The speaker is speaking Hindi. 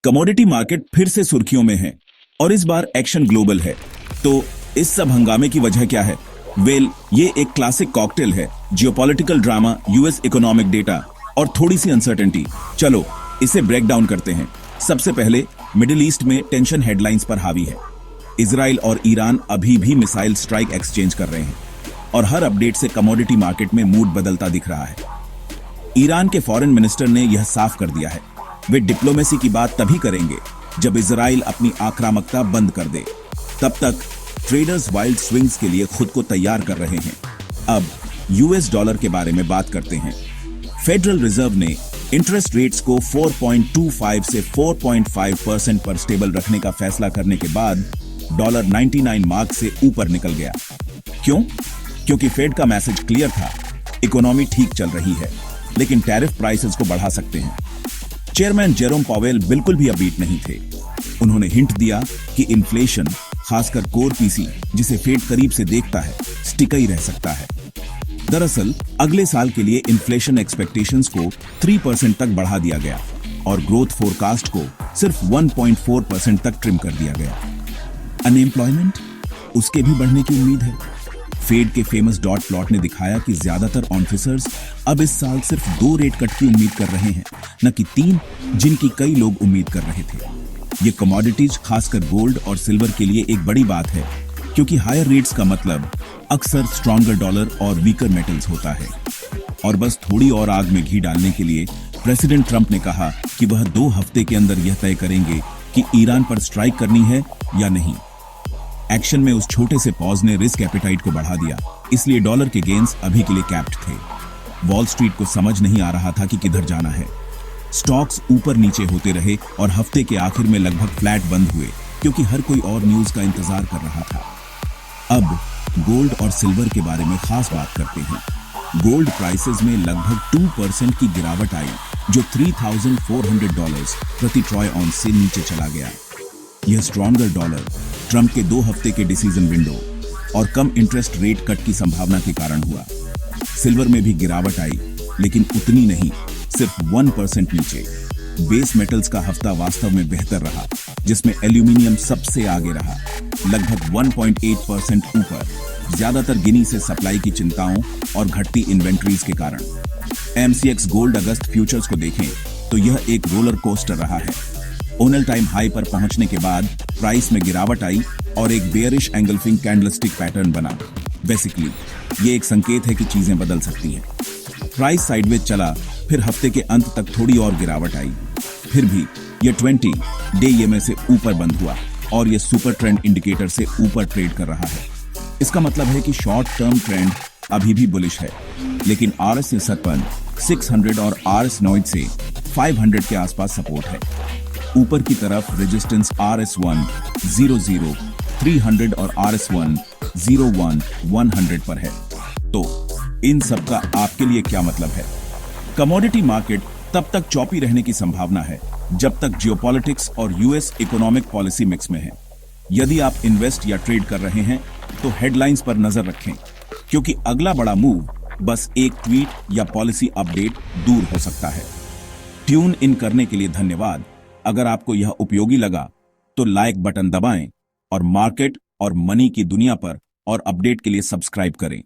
कमोडिटी मार्केट फिर से सुर्खियों में है और इस बार एक्शन ग्लोबल है। तो इस सब हंगामे की वजह क्या है? ये एक क्लासिक कॉकटेल है, geopolitical drama, US economic data और थोड़ी सी अनसर्टेनिटी। चलो इसे ब्रेक डाउन करते हैं। सबसे पहले मिडिल ईस्ट में टेंशन हेडलाइंस पर हावी है। इजराइल और ईरान अभी भी मिसाइल स्ट्राइक एक्सचेंज कर रहे हैं और हर अपडेट से कमोडिटी मार्केट में मूड बदलता दिख रहा है। ईरान के फॉरेन मिनिस्टर ने यह साफ कर दिया है, वे डिप्लोमेसी की बात तभी करेंगे जब इजराइल अपनी आक्रामकता बंद कर दे। तब तक ट्रेडर्स वाइल्ड स्विंग्स के लिए खुद को तैयार कर रहे हैं। अब यूएस डॉलर के बारे में बात करते हैं। फेडरल रिजर्व ने इंटरेस्ट रेट्स को 4.25 से 4.5% पर स्टेबल रखने का फैसला करने के बाद डॉलर 99 मार्क से ऊपर निकल गया। क्यों? क्योंकि फेड का मैसेज क्लियर था, इकोनॉमी ठीक चल रही है, लेकिन टैरिफ प्राइसेस को बढ़ा सकते हैं। चेयरमैन जेरोम पावेल बिल्कुल भी अपबीट नहीं थे। उन्होंने हिंट दिया कि इन्फ्लेशन, खासकर कोर पीसी जिसे फेड करीब से देखता है, स्टिका ही रह सकता है। दरअसल अगले साल के लिए इन्फ्लेशन एक्सपेक्टेशंस को 3% तक बढ़ा दिया गया और ग्रोथ फोरकास्ट को सिर्फ 1.4% तक ट्रिम कर दिया गया। अनएम्प्लॉयमेंट, उसके भी बढ़ने की उम्मीद है। फेड के फेमस डॉट प्लॉट ने दिखाया कि ज्यादातर ऑफिसर्स अब इस साल सिर्फ 2 रेट कट की उम्मीद कर रहे हैं, न कि 3 जिनकी कई लोग उम्मीद कर रहे थे। ये कमोडिटीज, खासकर गोल्ड और सिल्वर के लिए एक बड़ी बात है, क्योंकि हायर रेट्स का मतलब अक्सर स्ट्रॉन्गर डॉलर और वीकर मेटल्स होता है। और बस थोड़ी और आग में घी डालने के लिए प्रेसिडेंट ट्रंप ने कहा कि वह 2 हफ्ते के अंदर यह तय करेंगे कि ईरान पर स्ट्राइक करनी है या नहीं। एक्शन में उस छोटे से पॉज ने रिस्क एपेटाइट को बढ़ा दिया, इसलिए डॉलर के गेन्स अभी के लिए कैप्ड थे। वॉल स्ट्रीट को समझ नहीं आ रहा था कि किधर जाना है। स्टॉक्स ऊपर नीचे होते रहे और हफ्ते के आखिर में लगभग फ्लैट बंद हुए, क्योंकि हर कोई और न्यूज का इंतजार कर रहा था। अब गोल्ड और सिल्वर के बारे में खास बात करते हैं। गोल्ड प्राइसेस में लगभग 2% की गिरावट आई, जो $3,400 प्रति ट्रॉय ऑन्स से नीचे चला गया। यह स्ट्रॉन्गर डॉलर, ट्रंप के 2 हफ्ते के डिसीजन विंडो और कम इंटरेस्ट रेट कट की संभावना के कारण हुआ। सिल्वर में भी गिरावट आई, लेकिन उतनी नहीं, सिर्फ 1% नीचे। बेस मेटल्स का हफ्ता वास्तव में बेहतर रहा, जिसमें एल्यूमिनियम सबसे आगे रहा, लगभग 1.8% ऊपर, ज्यादातर गिनी से सप्लाई की चिंताओं और घटती इन्वेंट्रीज के कारण। एमसीएक्स गोल्ड अगस्त फ्यूचर्स को देखें तो यह एक रोलर कोस्टर रहा है। ऑल टाइम हाई पर पहुंचने के बाद प्राइस में गिरावट आई और एक बेयरिश एंगल्फिंग कैंडलस्टिक पैटर्न बना। बेसिकली ये एक संकेत है कि चीजें बदल सकती हैं। प्राइस साइडवेज चला, फिर हफ्ते के अंत तक थोड़ी और गिरावट आई। फिर भी ये 20 डे ईएमए से ऊपर बंद हुआ और ये सुपर ट्रेंड इंडिकेटर से ऊपर ट्रेड कर रहा है। इसका मतलब है कि शॉर्ट टर्म ट्रेंड अभी भी बुलिश है, लेकिन आरएस 600 और आरएस नॉइड से 500 के आसपास सपोर्ट है। ऊपर की तरफ रेजिस्टेंस RS1 00, 300 और RS1 01, 100 पर है। तो इन सब का आपके लिए क्या मतलब है? कमोडिटी मार्केट तब तक चौपी रहने की संभावना है जब तक जियोपॉलिटिक्स और यूएस इकोनॉमिक पॉलिसी मिक्स में है। यदि आप इन्वेस्ट या ट्रेड कर रहे हैं तो हेडलाइंस पर नजर रखें, क्योंकि अगला बड़ा मूव बस एक ट्वीट या पॉलिसी अपडेट दूर हो सकता है। ट्यून इन करने के लिए धन्यवाद। अगर आपको यह उपयोगी लगा तो लाइक बटन दबाएं और मार्केट और मनी की दुनिया पर और अपडेट के लिए सब्सक्राइब करें।